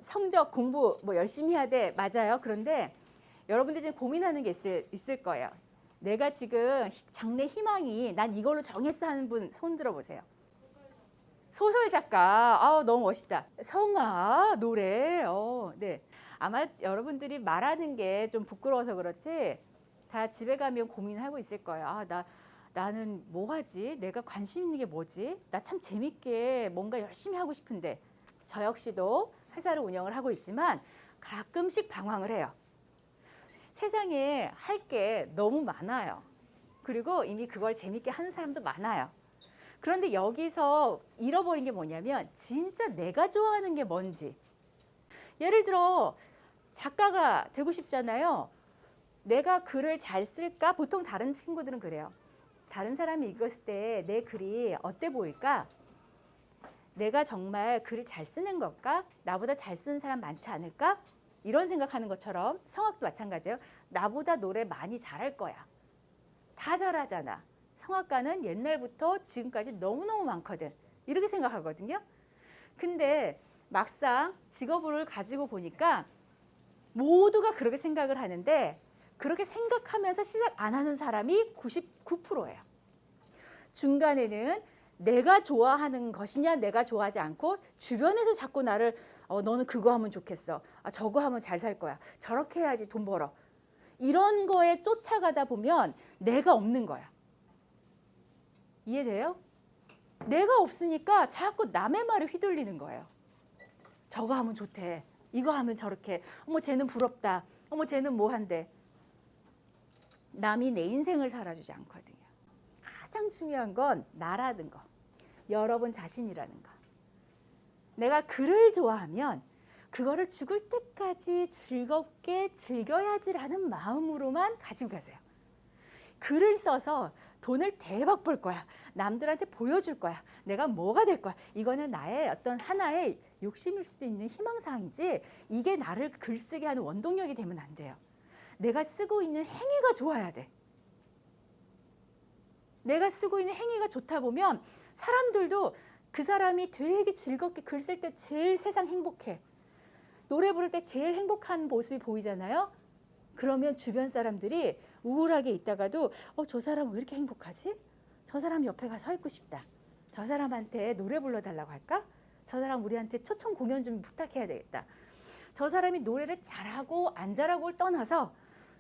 성적 공부 뭐 열심히 해야 돼. 맞아요. 그런데 여러분들 지금 고민하는 게 있을 거예요. 내가 지금 장래 희망이 난 이걸로 정했어 하는 분 손 들어보세요. 소설 작가. 너무 멋있다. 성악, 노래. 네. 아마 여러분들이 말하는 게 좀 부끄러워서 그렇지 다 집에 가면 고민하고 있을 거예요. 나는 뭐 하지? 내가 관심 있는 게 뭐지? 나 참 재밌게 뭔가 열심히 하고 싶은데. 저 역시도 회사를 운영을 하고 있지만 가끔씩 방황을 해요. 세상에 할 게 너무 많아요. 그리고 이미 그걸 재밌게 하는 사람도 많아요. 그런데 여기서 잃어버린 게 뭐냐면 진짜 내가 좋아하는 게 뭔지. 예를 들어 작가가 되고 싶잖아요. 내가 글을 잘 쓸까? 보통 다른 친구들은 그래요. 다른 사람이 읽었을 때 내 글이 어때 보일까? 내가 정말 글을 잘 쓰는 걸까? 나보다 잘 쓰는 사람 많지 않을까? 이런 생각하는 것처럼 성악도 마찬가지예요. 나보다 노래 많이 잘할 거야. 다 잘하잖아. 성악가는 옛날부터 지금까지 너무너무 많거든. 이렇게 생각하거든요. 근데 막상 직업을 가지고 보니까 모두가 그렇게 생각을 하는데 그렇게 생각하면서 시작 안 하는 사람이 99%예요. 중간에는 내가 좋아하는 것이냐 내가 좋아하지 않고 주변에서 자꾸 나를 너는 그거 하면 좋겠어. 저거 하면 잘 살 거야. 저렇게 해야지 돈 벌어. 이런 거에 쫓아가다 보면 내가 없는 거야. 이해돼요? 내가 없으니까 자꾸 남의 말에 휘둘리는 거예요. 저거 하면 좋대. 이거 하면 저렇게. 어머 쟤는 부럽다. 어머 쟤는 뭐 한대. 남이 내 인생을 살아주지 않거든요. 가장 중요한 건 나라는 거. 여러분 자신이라는 거. 내가 글을 좋아하면 그거를 죽을 때까지 즐겁게 즐겨야지라는 마음으로만 가지고 가세요. 글을 써서 돈을 대박 벌 거야. 남들한테 보여줄 거야. 내가 뭐가 될 거야. 이거는 나의 어떤 하나의 욕심일 수도 있는 희망사항이지 이게 나를 글쓰게 하는 원동력이 되면 안 돼요. 내가 쓰고 있는 행위가 좋아야 돼. 내가 쓰고 있는 행위가 좋다 보면 사람들도 그 사람이 되게 즐겁게 글 쓸 때 제일 세상 행복해. 노래 부를 때 제일 행복한 모습이 보이잖아요. 그러면 주변 사람들이 우울하게 있다가도 저 사람 왜 이렇게 행복하지? 저 사람 옆에 가서 서 있고 싶다. 저 사람한테 노래 불러달라고 할까? 저 사람 우리한테 초청 공연 좀 부탁해야 되겠다. 저 사람이 노래를 잘하고 안 잘하고를 떠나서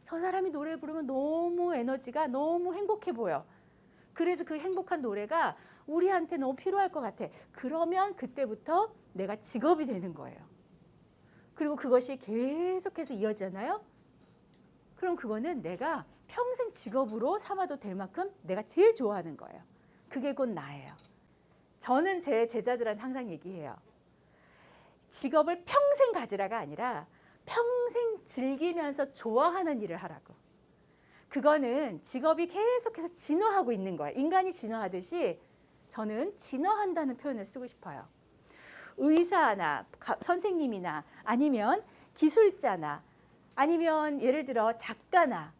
저 사람이 노래 부르면 너무 에너지가 너무 행복해 보여. 그래서 그 행복한 노래가 우리한테 너무 필요할 것 같아. 그러면 그때부터 내가 직업이 되는 거예요. 그리고 그것이 계속해서 이어지잖아요. 그럼 그거는 내가 평생 직업으로 삼아도 될 만큼 내가 제일 좋아하는 거예요. 그게 곧 나예요. 저는 제 제자들한테 항상 얘기해요. 직업을 평생 가지라가 아니라 평생 즐기면서 좋아하는 일을 하라고. 그거는 직업이 계속해서 진화하고 있는 거예요. 인간이 진화하듯이 저는 진화한다는 표현을 쓰고 싶어요. 의사나 선생님이나 아니면 기술자나 아니면 예를 들어 작가나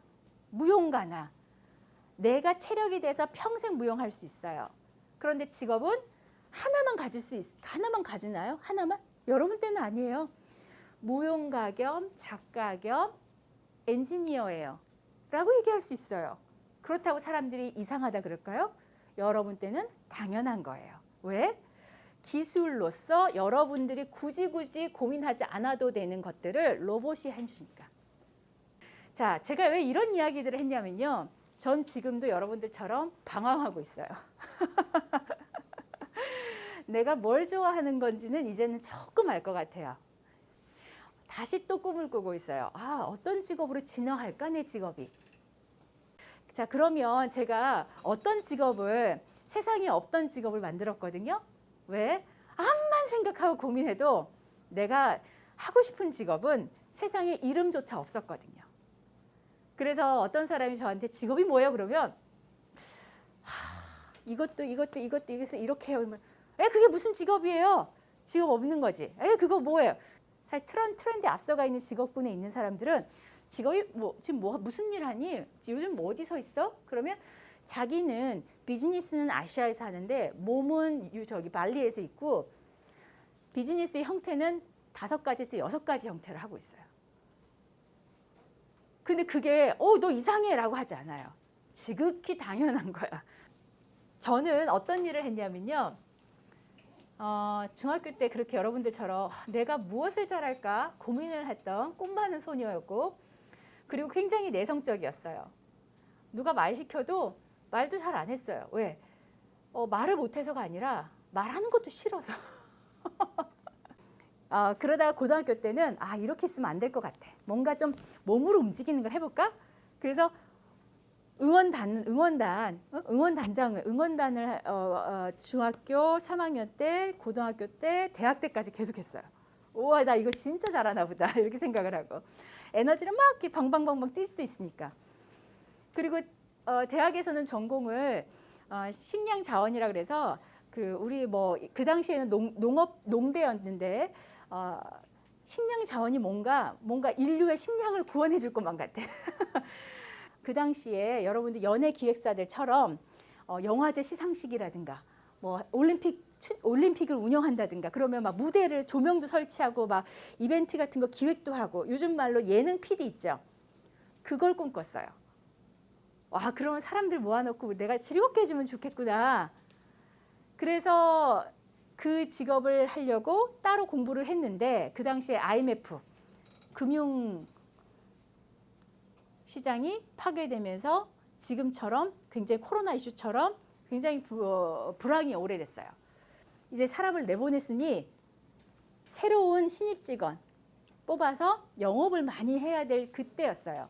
무용가나 내가 체력이 돼서 평생 무용할 수 있어요. 그런데 직업은 하나만 하나만 가지나요? 하나만? 여러분 때는 아니에요. 무용가 겸 작가 겸 엔지니어예요. 라고 얘기할 수 있어요. 그렇다고 사람들이 이상하다 그럴까요? 여러분 때는 당연한 거예요. 왜? 기술로서 여러분들이 굳이 고민하지 않아도 되는 것들을 로봇이 해주니까. 자, 제가 왜 이런 이야기들을 했냐면요. 전 지금도 여러분들처럼 방황하고 있어요. 내가 뭘 좋아하는 건지는 이제는 조금 알 것 같아요. 다시 또 꿈을 꾸고 있어요. 어떤 직업으로 진화할까 내 직업이. 자, 그러면 제가 어떤 직업을 세상에 없던 직업을 만들었거든요. 왜? 암만 생각하고 고민해도 내가 하고 싶은 직업은 세상에 이름조차 없었거든요. 그래서 어떤 사람이 저한테 직업이 뭐예요? 그러면 이것도 이렇게 해요. 그게 무슨 직업이에요? 직업 없는 거지. 그거 뭐예요? 사실 트렌드에 앞서가 있는 직업군에 있는 사람들은 직업이 뭐 지금 뭐 무슨 일 하니? 요즘 뭐 어디서 있어? 그러면 자기는 비즈니스는 아시아에서 하는데 몸은 저기 발리에서 있고 비즈니스의 형태는 5가지에서 6가지 형태를 하고 있어요. 근데 그게 너 이상해라고 하지 않아요. 지극히 당연한 거야. 저는 어떤 일을 했냐면요. 중학교 때 그렇게 여러분들처럼 내가 무엇을 잘할까 고민을 했던 꿈 많은 소녀였고 그리고 굉장히 내성적이었어요. 누가 말 시켜도 말도 잘 안 했어요. 왜? 말을 못해서가 아니라 말하는 것도 싫어서. 그러다가 고등학교 때는 이렇게 있으면 안 될 것 같아. 뭔가 좀 몸으로 움직이는 걸 해볼까? 그래서 응원단을 중학교 3학년 때, 고등학교 때, 대학 때까지 계속했어요. 우와, 나 이거 진짜 잘하나 보다 이렇게 생각을 하고 에너지를 막 이렇게 방방방방 뛸 수 있으니까. 그리고 대학에서는 전공을 식량자원이라 그래서 우리 뭐 그 당시에는 농대였는데 식량자원이 뭔가 인류의 식량을 구원해 줄 것만 같아. 그 당시에 여러분들 연예 기획사들처럼 영화제 시상식이라든가 뭐 올림픽을 운영한다든가 그러면 막 무대를 조명도 설치하고 막 이벤트 같은 거 기획도 하고 요즘 말로 예능 PD 있죠. 그걸 꿈꿨어요. 와, 그러면 사람들 모아놓고 내가 즐겁게 해주면 좋겠구나. 그래서 그 직업을 하려고 따로 공부를 했는데 그 당시에 IMF 금융 시장이 파괴되면서 지금처럼 굉장히 코로나 이슈처럼 굉장히 불황이 오래됐어요. 이제 사람을 내보냈으니 새로운 신입 직원 뽑아서 영업을 많이 해야 될 그때였어요.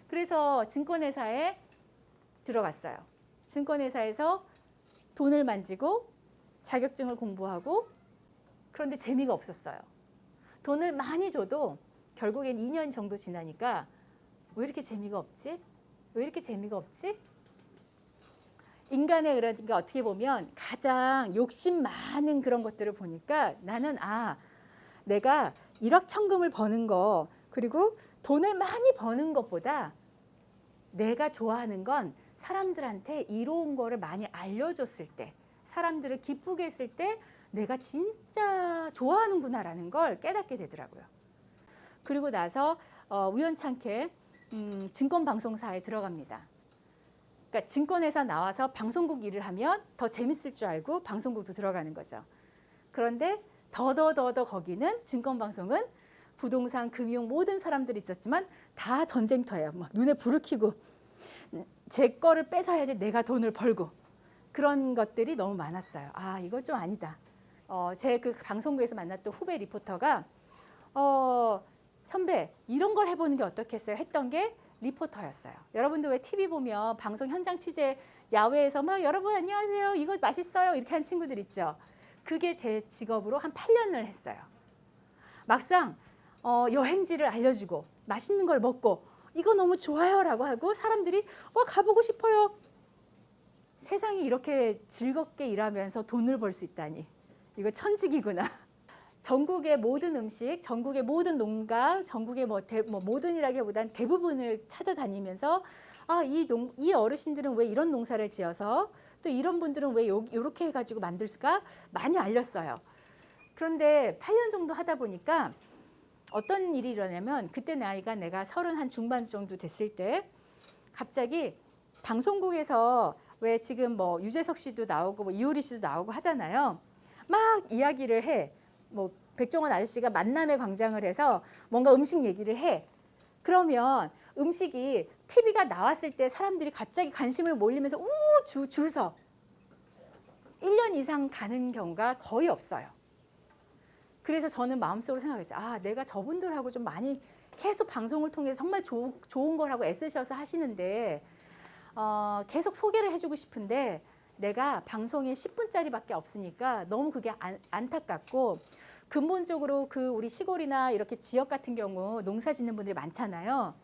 그래서 증권회사에 들어갔어요. 증권회사에서 돈을 만지고 자격증을 공부하고 그런데 재미가 없었어요. 돈을 많이 줘도 결국엔 2년 정도 지나니까 왜 이렇게 재미가 없지? 왜 이렇게 재미가 없지? 인간의 그러니까 어떻게 보면 가장 욕심 많은 그런 것들을 보니까 나는 내가 일확천금을 버는 거 그리고 돈을 많이 버는 것보다 내가 좋아하는 건 사람들한테 이로운 거를 많이 알려줬을 때 사람들을 기쁘게 했을 때 내가 진짜 좋아하는구나라는 걸 깨닫게 되더라고요. 그리고 나서 우연찮게 증권방송사에 들어갑니다. 그러니까 증권회사 나와서 방송국 일을 하면 더 재밌을 줄 알고 방송국도 들어가는 거죠. 그런데 더더 거기는 증권방송은 부동산, 금융 모든 사람들이 있었지만 다 전쟁터예요. 막 눈에 불을 켜고 제 거를 뺏어야지 내가 돈을 벌고 그런 것들이 너무 많았어요. 이거 좀 아니다. 제 그 방송국에서 만났던 후배 리포터가 선배 이런 걸 해보는 게 어떻겠어요? 했던 게 리포터였어요. 여러분들 왜 TV 보면 방송 현장 취재 야외에서 막 여러분 안녕하세요. 이거 맛있어요. 이렇게 한 친구들 있죠. 그게 제 직업으로 한 8년을 했어요. 막상 여행지를 알려주고 맛있는 걸 먹고 이거 너무 좋아요라고 하고 사람들이 가보고 싶어요. 세상이 이렇게 즐겁게 일하면서 돈을 벌 수 있다니 이거 천직이구나. 전국의 모든 음식, 전국의 모든 농가, 전국의 모든이라기보다는 대부분을 찾아다니면서 이 어르신들은 왜 이런 농사를 지어서 또 이런 분들은 왜 이렇게 해가지고 만들까 많이 알렸어요. 그런데 8년 정도 하다 보니까 어떤 일이 일어나면 그때 나이가 내가 30 한 중반 정도 됐을 때 갑자기 방송국에서 왜 지금 뭐 유재석 씨도 나오고 뭐 이효리 씨도 나오고 하잖아요. 막 이야기를 해. 뭐 백종원 아저씨가 만남의 광장을 해서 뭔가 음식 얘기를 해. 그러면 음식이 TV가 나왔을 때 사람들이 갑자기 관심을 몰리면서 줄 서 1년 이상 가는 경우가 거의 없어요. 그래서 저는 마음속으로 생각했죠. 내가 저분들하고 좀 많이 계속 방송을 통해서 정말 좋은 걸 하고 애쓰셔서 하시는데 계속 소개를 해주고 싶은데 내가 방송에 10분짜리밖에 없으니까 너무 그게 안타깝고 근본적으로 우리 시골이나 이렇게 지역 같은 경우 농사 짓는 분들이 많잖아요.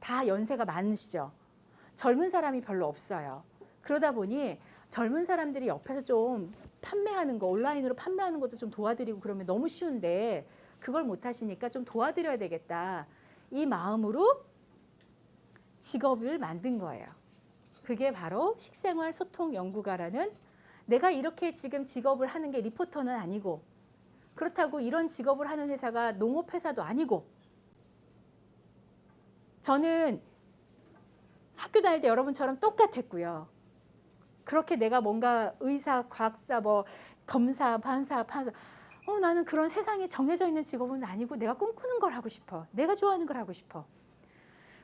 다 연세가 많으시죠. 젊은 사람이 별로 없어요. 그러다 보니 젊은 사람들이 옆에서 좀 판매하는 거 온라인으로 판매하는 것도 좀 도와드리고 그러면 너무 쉬운데 그걸 못 하시니까 좀 도와드려야 되겠다. 이 마음으로 직업을 만든 거예요. 그게 바로 식생활 소통 연구가라는, 내가 이렇게 지금 직업을 하는 게 리포터는 아니고, 그렇다고 이런 직업을 하는 회사가 농업회사도 아니고, 저는 학교 다닐 때 여러분처럼 똑같았고요. 그렇게 내가 뭔가 의사, 과학사, 뭐 검사, 판사 나는 그런 세상에 정해져 있는 직업은 아니고 내가 꿈꾸는 걸 하고 싶어. 내가 좋아하는 걸 하고 싶어.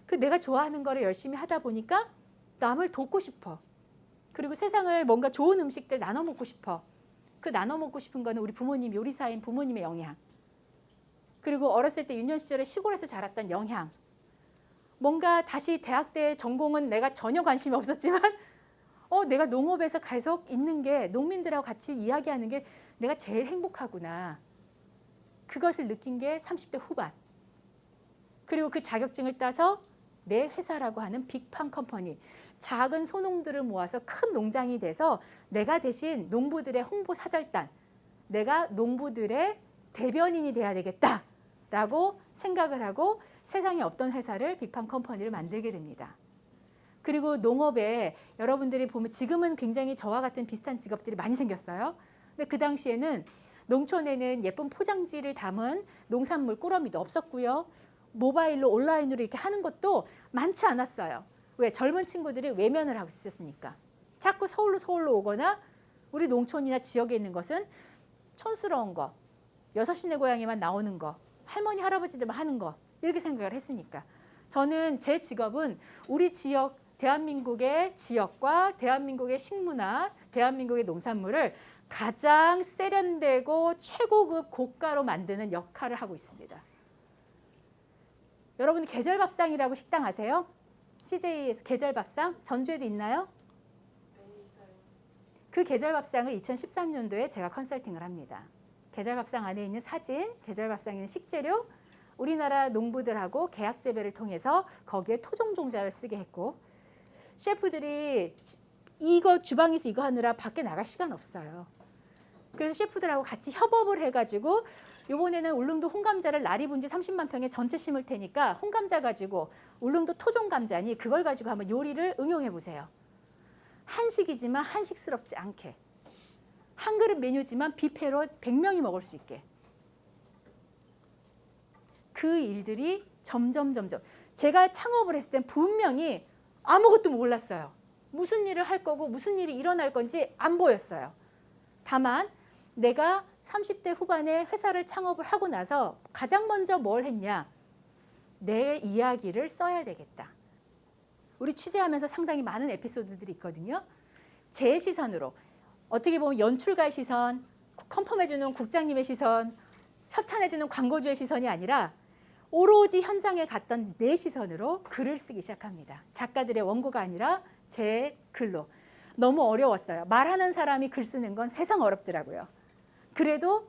그 내가 좋아하는 거를 열심히 하다 보니까 남을 돕고 싶어. 그리고 세상을 뭔가 좋은 음식들 나눠 먹고 싶어. 그 나눠 먹고 싶은 거는 우리 부모님, 요리사인 부모님의 영향. 그리고 어렸을 때 유년 시절에 시골에서 자랐던 영향. 뭔가 다시 대학 때 전공은 내가 전혀 관심이 없었지만 내가 농업에서 계속 있는 게, 농민들하고 같이 이야기하는 게 내가 제일 행복하구나. 그것을 느낀 게 30대 후반. 그리고 그 자격증을 따서 내 회사라고 하는 빅팜 컴퍼니, 작은 소농들을 모아서 큰 농장이 돼서 내가 대신 농부들의 홍보 사절단, 내가 농부들의 대변인이 돼야 되겠다라고 생각을 하고 세상에 없던 회사를 빅팜 컴퍼니를 만들게 됩니다. 그리고 농업에 여러분들이 보면 지금은 굉장히 저와 같은 비슷한 직업들이 많이 생겼어요. 근데 그 당시에는 농촌에는 예쁜 포장지를 담은 농산물 꾸러미도 없었고요. 모바일로 온라인으로 이렇게 하는 것도 많지 않았어요. 왜? 젊은 친구들이 외면을 하고 있었으니까. 자꾸 서울로 오거나 우리 농촌이나 지역에 있는 것은 촌스러운 거, 6시내 고향에만 나오는 거, 할머니 할아버지들만 하는 거, 이렇게 생각을 했으니까. 저는 제 직업은 우리 지역, 대한민국의 지역과 대한민국의 식문화, 대한민국의 농산물을 가장 세련되고 최고급 고가로 만드는 역할을 하고 있습니다. 여러분 계절밥상이라고 식당 아세요? CJ에서 계절밥상 전주에도 있나요? 그 계절밥상을 2013년도에 제가 컨설팅을 합니다. 계절밥상 안에 있는 사진, 계절밥상에 있는 식재료, 우리나라 농부들하고 계약 재배를 통해서 거기에 토종 종자를 쓰게 했고, 셰프들이 이거 주방에서 이거 하느라 밖에 나갈 시간 없어요. 그래서 셰프들하고 같이 협업을 해가지고 이번에는 울릉도 홍감자를 나리 분지 30만 평에 전체 심을 테니까 홍감자 가지고, 울릉도 토종 감자니 그걸 가지고 한번 요리를 응용해 보세요. 한식이지만 한식스럽지 않게, 한 그릇 메뉴지만 뷔페로 100명이 먹을 수 있게. 그 일들이 점점 제가 창업을 했을 땐 분명히 아무것도 몰랐어요. 무슨 일을 할 거고 무슨 일이 일어날 건지 안 보였어요. 다만 내가 30대 후반에 회사를 창업을 하고 나서 가장 먼저 뭘 했냐? 내 이야기를 써야 되겠다. 우리 취재하면서 상당히 많은 에피소드들이 있거든요. 제 시선으로, 어떻게 보면 연출가의 시선, 컨펌해주는 국장님의 시선, 협찬해주는 광고주의 시선이 아니라 오로지 현장에 갔던 내 시선으로 글을 쓰기 시작합니다. 작가들의 원고가 아니라 제 글로. 너무 어려웠어요. 말하는 사람이 글 쓰는 건 세상 어렵더라고요. 그래도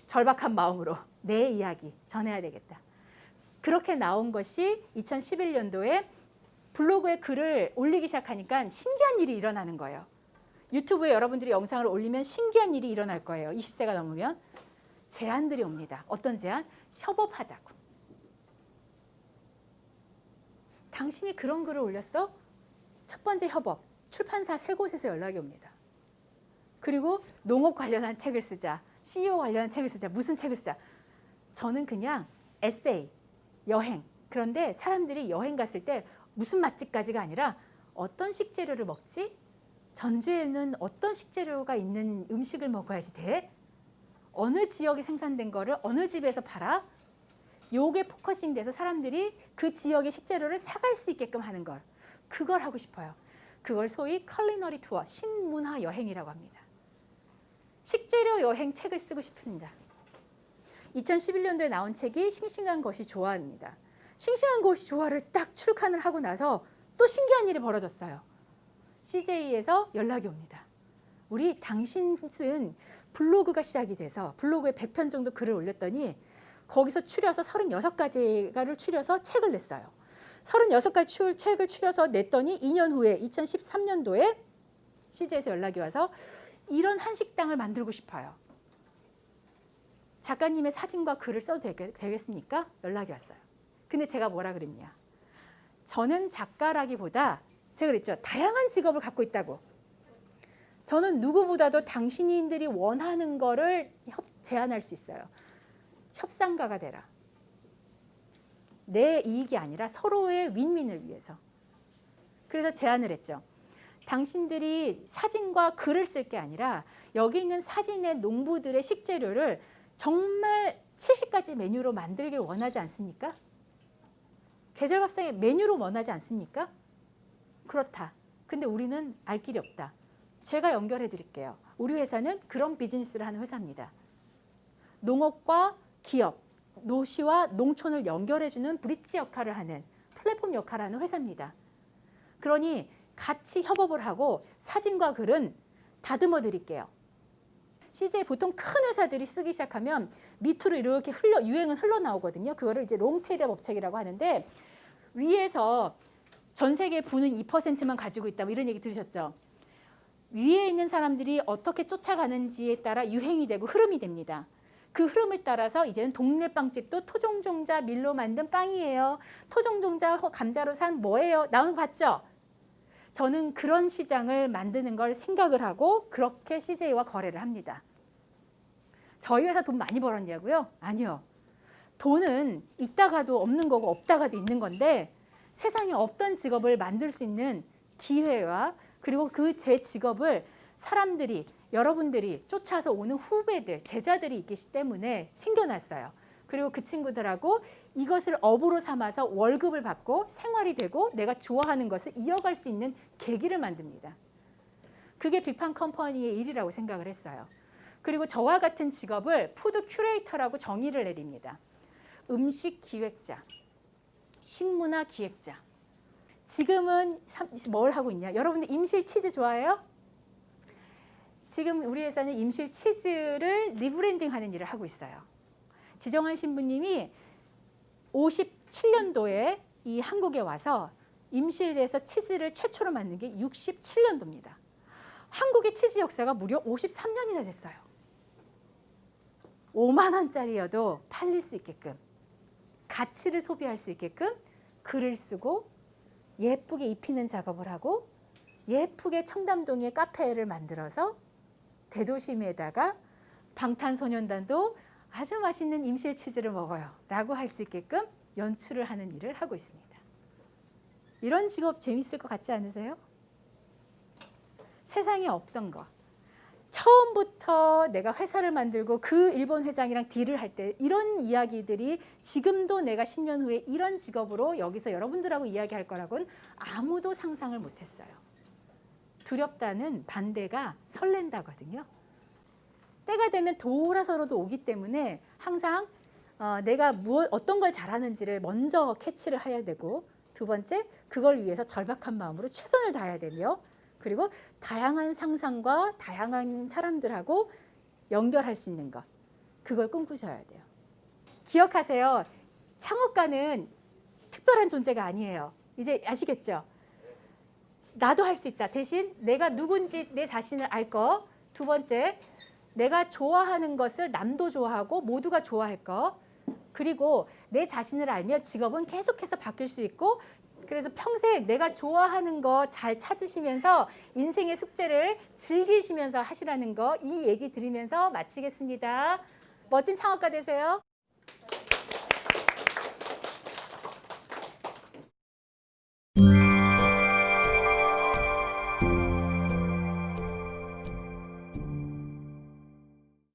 절박한 마음으로 내 이야기 전해야 되겠다. 그렇게 나온 것이 2011년도에 블로그에 글을 올리기 시작하니까 신기한 일이 일어나는 거예요. 유튜브에 여러분들이 영상을 올리면 신기한 일이 일어날 거예요. 20세가 넘으면. 제안들이 옵니다. 어떤 제안? 협업하자고. 당신이 그런 글을 올렸어? 첫 번째 협업, 출판사 3곳에서 연락이 옵니다. 그리고 농업 관련한 책을 쓰자, CEO 관련한 책을 쓰자, 무슨 책을 쓰자. 저는 그냥 에세이, 여행. 그런데 사람들이 여행 갔을 때 무슨 맛집까지가 아니라 어떤 식재료를 먹지? 전주에는 어떤 식재료가 있는 음식을 먹어야지 돼? 어느 지역에 생산된 거를 어느 집에서 팔아? 요게 포커싱 돼서 사람들이 그 지역의 식재료를 사갈 수 있게끔 하는 걸. 그걸 하고 싶어요. 그걸 소위 컬리너리 투어, 식문화 여행이라고 합니다. 식재료 여행 책을 쓰고 싶습니다. 2011년도에 나온 책이 싱싱한 것이 좋아입니다. 싱싱한 것이 좋아를 딱 출간을 하고 나서 또 신기한 일이 벌어졌어요. CJ에서 연락이 옵니다. 우리 당신 쓴 블로그가 시작이 돼서 블로그에 100편 정도 글을 올렸더니 거기서 추려서 36가지를 추려서 책을 냈어요. 36가지 책을 추려서 냈더니 2년 후에 2013년도에 CJ에서 연락이 와서 이런 한식당을 만들고 싶어요. 작가님의 사진과 글을 써도 되겠습니까? 연락이 왔어요. 근데 제가 뭐라 그랬냐. 저는 작가라기보다 제가 그랬죠. 다양한 직업을 갖고 있다고. 저는 누구보다도 당신들이 원하는 거를 제안할 수 있어요. 협상가가 되라. 내 이익이 아니라 서로의 윈윈을 위해서. 그래서 제안을 했죠. 당신들이 사진과 글을 쓸 게 아니라 여기 있는 사진의 농부들의 식재료를 정말 70가지 메뉴로 만들길 원하지 않습니까? 계절밥상의 메뉴로 원하지 않습니까? 그렇다. 근데 우리는 알 길이 없다. 제가 연결해 드릴게요. 우리 회사는 그런 비즈니스를 하는 회사입니다. 농업과 기업, 도시와 농촌을 연결해주는 브릿지 역할을 하는 플랫폼 역할을 하는 회사입니다. 그러니 같이 협업을 하고 사진과 글은 다듬어 드릴게요. CJ 보통 큰 회사들이 쓰기 시작하면 밑으로 이렇게 유행은 흘러나오거든요. 그거를 이제 롱테일 법칙이라고 하는데 위에서 전 세계 부는 2%만 가지고 있다. 뭐 이런 얘기 들으셨죠? 위에 있는 사람들이 어떻게 쫓아가는지에 따라 유행이 되고 흐름이 됩니다. 그 흐름을 따라서 이제는 동네 빵집도 토종종자 밀로 만든 빵이에요. 토종종자 감자로 산 뭐예요? 나온 거 봤죠? 저는 그런 시장을 만드는 걸 생각을 하고 그렇게 CJ와 거래를 합니다. 저희 회사 돈 많이 벌었냐고요? 아니요. 돈은 있다가도 없는 거고 없다가도 있는 건데 세상에 없던 직업을 만들 수 있는 기회와 그리고 그 제 직업을 사람들이 여러분들이 쫓아서 오는 후배들, 제자들이 있기 때문에 생겨났어요. 그리고 그 친구들하고 이것을 업으로 삼아서 월급을 받고 생활이 되고 내가 좋아하는 것을 이어갈 수 있는 계기를 만듭니다. 그게 빅판 컴퍼니의 일이라고 생각을 했어요. 그리고 저와 같은 직업을 푸드 큐레이터라고 정의를 내립니다. 음식 기획자, 식문화 기획자. 지금은 뭘 하고 있냐? 여러분들 임실 치즈 좋아해요? 지금 우리 회사는 임실 치즈를 리브랜딩하는 일을 하고 있어요. 지정환 신부님이 57년도에 이 한국에 와서 임실에서 치즈를 최초로 만든 게 67년도입니다. 한국의 치즈 역사가 무려 53년이나 됐어요. 5만 원짜리여도 팔릴 수 있게끔 가치를 소비할 수 있게끔 글을 쓰고 예쁘게 입히는 작업을 하고 예쁘게 청담동에 카페를 만들어서 대도심에다가 방탄소년단도 아주 맛있는 임실 치즈를 먹어요 라고 할 수 있게끔 연출을 하는 일을 하고 있습니다. 이런 직업 재밌을 것 같지 않으세요? 세상에 없던 거. 처음부터 내가 회사를 만들고 그 일본 회장이랑 딜을 할 때 이런 이야기들이 지금도 내가 10년 후에 이런 직업으로 여기서 여러분들하고 이야기할 거라고는 아무도 상상을 못했어요. 두렵다는 반대가 설렌다거든요. 때가 되면 돌아서로도 오기 때문에 항상 내가 어떤 걸 잘하는지를 먼저 캐치를 해야 되고 두 번째 그걸 위해서 절박한 마음으로 최선을 다해야 되며 그리고 다양한 상상과 다양한 사람들하고 연결할 수 있는 것 그걸 꿈꾸셔야 돼요. 기억하세요. 창업가는 특별한 존재가 아니에요. 이제 아시겠죠? 나도 할 수 있다. 대신 내가 누군지 내 자신을 알 거. 두 번째 내가 좋아하는 것을 남도 좋아하고 모두가 좋아할 거. 그리고 내 자신을 알면 직업은 계속해서 바뀔 수 있고 그래서 평생 내가 좋아하는 거 잘 찾으시면서 인생의 숙제를 즐기시면서 하시라는 거 이 얘기 드리면서 마치겠습니다. 멋진 창업가 되세요.